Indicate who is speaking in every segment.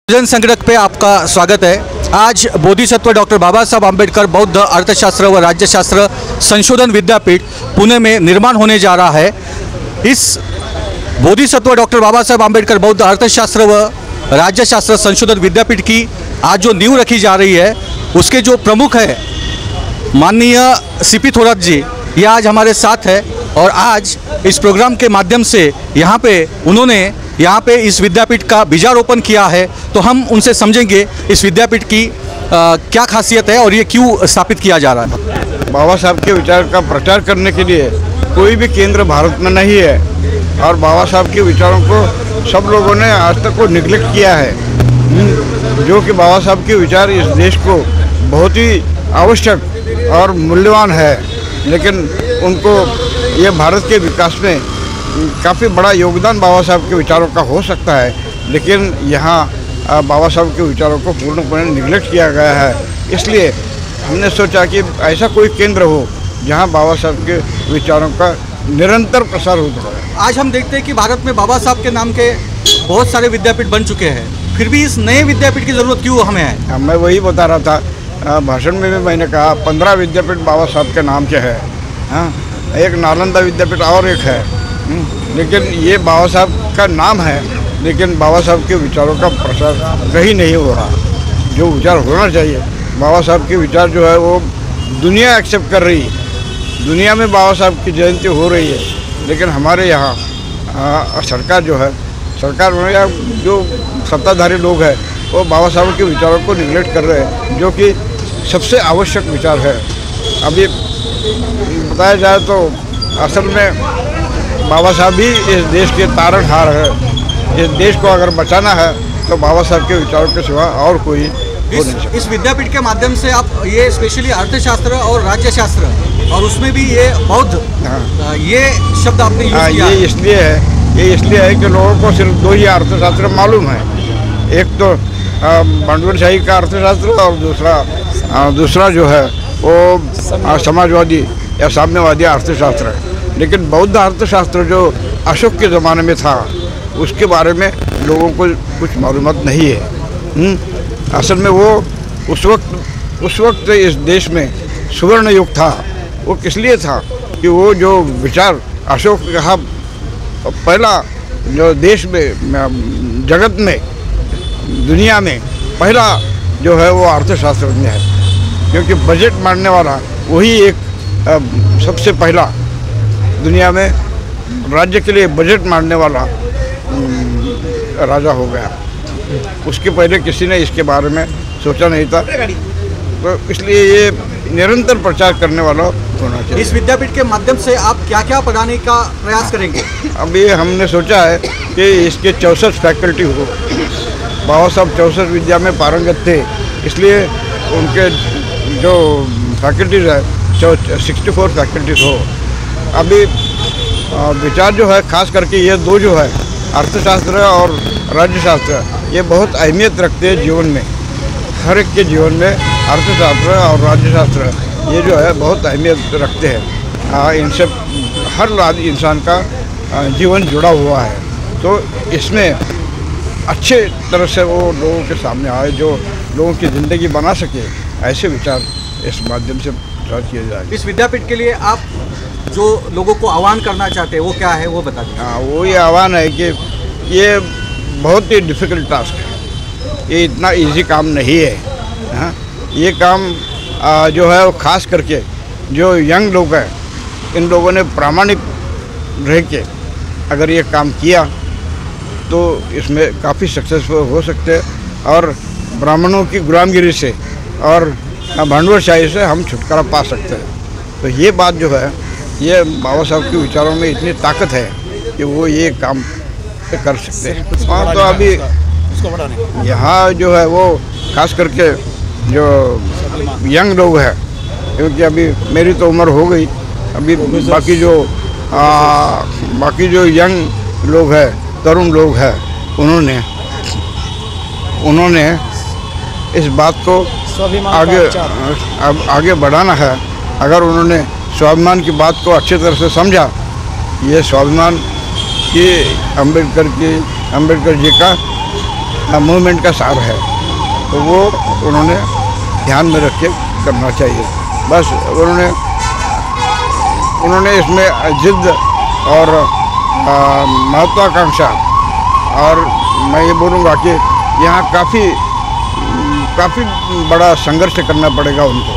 Speaker 1: जन संगणक पे आपका स्वागत है। आज बोधिसत्व डॉक्टर बाबा साहब आम्बेडकर बौद्ध अर्थशास्त्र व राज्यशास्त्र संशोधन विद्यापीठ पुणे में निर्माण होने जा रहा है। इस बोधिसत्व डॉक्टर बाबा साहब आम्बेडकर बौद्ध अर्थशास्त्र व राज्यशास्त्र संशोधन विद्यापीठ की आज जो नींव रखी जा रही है, उसके जो प्रमुख है माननीय सीपी थोरात जी, ये आज हमारे साथ है और आज इस प्रोग्राम के माध्यम से यहाँ पे इस विद्यापीठ का बीजारोपण किया है। तो हम उनसे समझेंगे इस विद्यापीठ की क्या खासियत है और ये क्यों स्थापित किया जा रहा है।
Speaker 2: बाबा साहब के विचार का प्रचार करने के लिए कोई भी केंद्र भारत में नहीं है और बाबा साहब के विचारों को सब लोगों ने आज तक को निगलेक्ट किया है, जो कि बाबा साहब के विचार इस देश को बहुत ही आवश्यक और मूल्यवान है, लेकिन उनको ये भारत के विकास में काफ़ी बड़ा योगदान बाबा साहब के विचारों का हो सकता है, लेकिन यहाँ बाबा साहब के विचारों को पूर्णपणे निगलेक्ट किया गया है। इसलिए हमने सोचा कि ऐसा कोई केंद्र हो जहाँ बाबा साहब के विचारों का निरंतर प्रसार होता है।
Speaker 1: आज हम देखते हैं कि भारत में बाबा साहब के नाम के बहुत सारे विद्यापीठ बन चुके हैं, फिर भी इस नए विद्यापीठ की ज़रूरत क्यों हमें है?
Speaker 2: मैं वही बता रहा था, भाषण में भी मैंने कहा 15 विद्यापीठ बाबा साहब के नाम के है। हाँ, एक नालंदा विद्यापीठ और एक है, लेकिन ये बाबा साहब का नाम है, लेकिन बाबा साहब के विचारों का प्रसार कहीं नहीं हो रहा। जो विचार होना चाहिए, बाबा साहब के विचार जो है वो दुनिया एक्सेप्ट कर रही है, दुनिया में बाबा साहब की जयंती हो रही है, लेकिन हमारे यहाँ सरकार जो है, सरकार में या जो सत्ताधारी लोग हैं वो बाबा साहब के विचारों को निगलेक्ट कर रहे हैं, जो कि सबसे आवश्यक विचार है। अभी बताया जाए तो असल में बाबा साहब ही इस देश के तारणहार है। इस देश को अगर बचाना है तो बाबा साहब के विचारों के सिवा और कोई हो नहीं सकता।
Speaker 1: इस विद्यापीठ के माध्यम से आप ये स्पेशली अर्थशास्त्र और राज्यशास्त्र और उसमें भी ये बौद्ध, ये शब्द आपने यूज किया।
Speaker 2: ये इसलिए है कि लोगों को सिर्फ दो ही अर्थशास्त्र मालूम है, एक तो भांडवलशाही का अर्थशास्त्र और दूसरा जो है वो समाजवादी या साम्यवादी अर्थशास्त्र है। लेकिन बौद्ध अर्थशास्त्र जो अशोक के ज़माने में था, उसके बारे में लोगों को कुछ मालूमात नहीं है। असल में वो उस वक्त इस देश में सुवर्ण युग था। वो किस लिए था कि वो जो विचार अशोक ने कहा, पहला जो देश में, जगत में, दुनिया में पहला जो है वो अर्थशास्त्रज्ञ है, क्योंकि बजट मानने वाला वही एक सबसे पहला दुनिया में राज्य के लिए बजट मानने वाला राजा हो गया। उसके पहले किसी ने इसके बारे में सोचा नहीं था, तो इसलिए ये निरंतर प्रचार करने वाला होना चाहिए।
Speaker 1: इस विद्यापीठ के माध्यम से आप क्या क्या पढ़ाने का प्रयास करेंगे?
Speaker 2: अभी हमने सोचा है कि इसके 64 फैकल्टी हो। बाबा साहब 64 विद्या में पारंगत थे, इसलिए उनके जो फैकल्टीज है 64 फैकल्टीज हो। अभी विचार जो है, खास करके ये दो जो है, अर्थशास्त्र और राज्यशास्त्र, ये बहुत अहमियत रखते हैं जीवन में। हर एक के जीवन में अर्थशास्त्र और राज्यशास्त्र ये जो है बहुत अहमियत रखते हैं। इनसे हर इंसान का जीवन जुड़ा हुआ है, तो इसमें अच्छे तरह से वो लोगों के सामने आए, जो लोगों की ज़िंदगी बना सके, ऐसे विचार इस माध्यम से प्रचार किए जाए।
Speaker 1: इस विद्यापीठ के लिए आप जो लोगों को आह्वान करना चाहते हैं वो क्या है, वो बता दीजिए।
Speaker 2: हाँ, वो ये आह्वान है कि ये बहुत ही डिफ़िकल्ट टास्क है, ये इतना इजी काम नहीं है। हाँ, ये काम जो है वो खास करके जो यंग लोग हैं, इन लोगों ने प्रामाणिक रह के अगर ये काम किया तो इसमें काफ़ी सक्सेसफुल हो सकते हैं और ब्राह्मणों की गुलामगिरी से और भांडवलशाही से हम छुटकारा पा सकते हैं। तो ये बात जो है, ये बाबा साहब के विचारों में इतनी ताकत है कि वो ये काम कर सकते हैं। हाँ, तो अभी यहाँ जो है वो खास करके जो यंग लोग हैं, क्योंकि अभी मेरी तो उम्र हो गई, अभी बाकी जो यंग लोग हैं, तरुण लोग हैं, उन्होंने इस बात को आगे बढ़ाना है। अगर उन्होंने स्वाभिमान की बात को अच्छी तरह से समझा, ये स्वाभिमान कि अम्बेडकर जी का मूवमेंट का सार है, तो वो उन्होंने ध्यान में रख के करना चाहिए। बस उन्होंने इसमें जिद्द और महत्वाकांक्षा, और मैं ये बोलूँगा कि यहाँ काफ़ी बड़ा संघर्ष करना पड़ेगा उनको।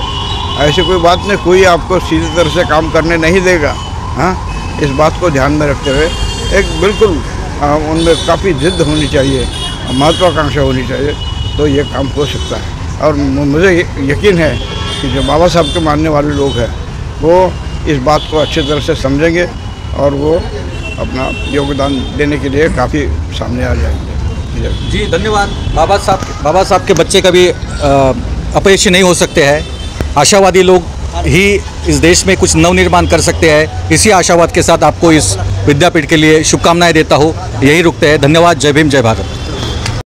Speaker 2: ऐसी कोई बात नहीं, कोई आपको सीधी तरह से काम करने नहीं देगा। हाँ, इस बात को ध्यान में रखते हुए एक बिल्कुल उनमें काफ़ी जिद्द होनी चाहिए, महत्वाकांक्षा होनी चाहिए, तो ये काम हो सकता है। और मुझे यकीन है कि जो बाबा साहब के मानने वाले लोग हैं वो इस बात को अच्छी तरह से समझेंगे और वो अपना योगदान देने के लिए काफ़ी सामने आ जाएंगे।
Speaker 1: जी धन्यवाद। बाबा साहब के बच्चे कभी अपयशी नहीं हो सकते हैं। आशावादी लोग ही इस देश में कुछ नवनिर्माण कर सकते हैं। इसी आशावाद के साथ आपको इस विद्यापीठ के लिए शुभकामनाएं देता हूँ। यही रुकते हैं। धन्यवाद। जय भीम, जय भारत।